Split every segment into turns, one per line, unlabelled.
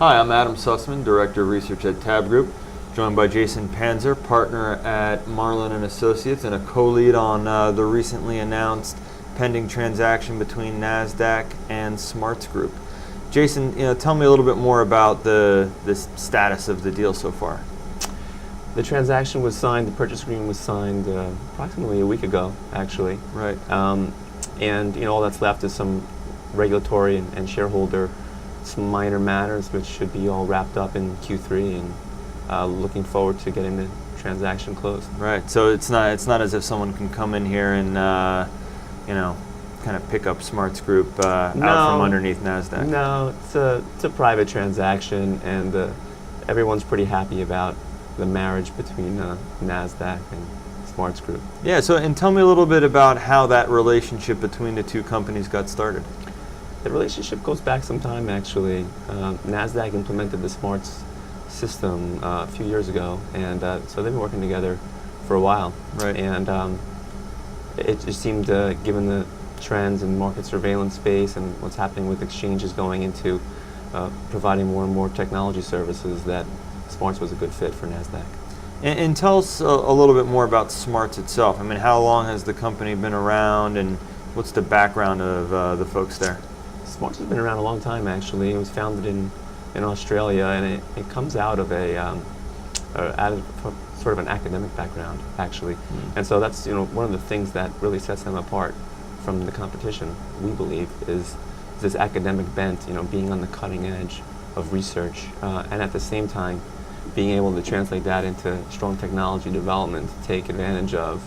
Hi, I'm Adam Sussman, Director of Research at TABB Group, joined by Jason Panzer, partner at Marlin and Associates, and a co-lead on the recently announced pending transaction between NASDAQ and Smarts Group. Jason, tell me a little bit more about the status of the deal so far.
The transaction was signed, the purchase agreement was signed approximately a week ago, actually.
Right.
And all that's left is some regulatory and shareholder, some minor matters which should be all wrapped up in Q3, and looking forward to getting the transaction closed.
Right. So it's not as if someone can come in here and kind of pick up Smarts Group out from underneath NASDAQ.
No, it's a private transaction, and everyone's pretty happy about the marriage between NASDAQ and Smarts Group.
Yeah, and tell me a little bit about how that relationship between the two companies got started.
The relationship goes back some time, actually. NASDAQ implemented the Smarts system a few years ago, and so they've been working together for a while.
Right.
And it just seemed, given the trends in market surveillance space and what's happening with exchanges going into providing more and more technology services, that Smarts was a good fit for NASDAQ.
And tell us a little bit more about Smarts itself. I mean, how long has the company been around, and what's the background of the folks there?
Smarts has been around a long time, actually. It was founded in Australia, and it comes out of sort of an academic background, actually. And so that's one of the things that really sets them apart from the competition, we believe, is this academic bent, being on the cutting edge of research, and at the same time being able to translate that into strong technology development to take advantage of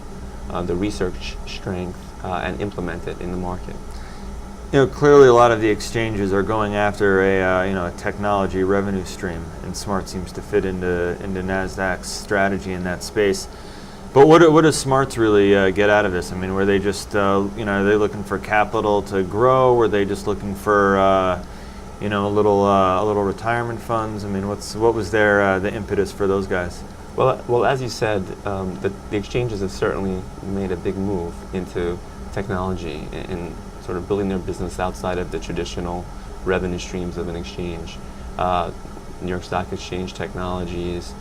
the research strength and implement it in the market.
Clearly a lot of the exchanges are going after a technology revenue stream, and Smarts seems to fit into NASDAQ's strategy in that space. But what does Smarts really get out of this? I mean, were they just are they looking for capital to grow? Were they just looking for a little retirement funds? I mean, what was the impetus for those guys?
Well, as you said, the exchanges have certainly made a big move into technology and sort of building their business outside of the traditional revenue streams of an exchange. New York Stock Exchange Technologies,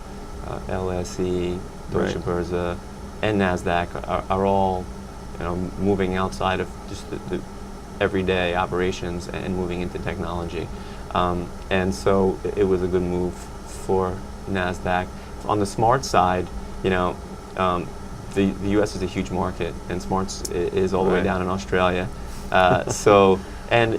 LSE, Deutsche Börse, and NASDAQ are all moving outside of just the everyday operations and moving into technology. And so it was a good move for NASDAQ. On the Smarts side, the U.S. is a huge market, and Smarts is all the way down in Australia. And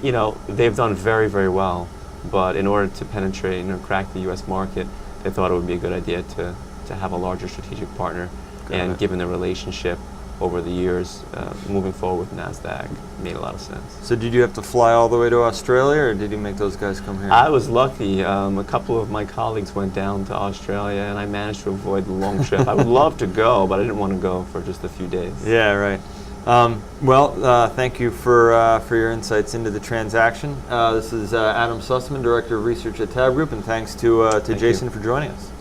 they've done very, very well, but in order to penetrate and crack the U.S. market, they thought it would be a good idea to have a larger strategic partner. And given the relationship over the years, moving forward with NASDAQ made a lot of sense.
So did you have to fly all the way to Australia, or did you make those guys come here?
I was lucky. A couple of my colleagues went down to Australia, and I managed to avoid the long trip. I would love to go, but I didn't want to go for just a few days.
Yeah, right. Thank you for your insights into the transaction. This is Adam Sussman, Director of Research at TABB Group, and thanks to Jason for joining us.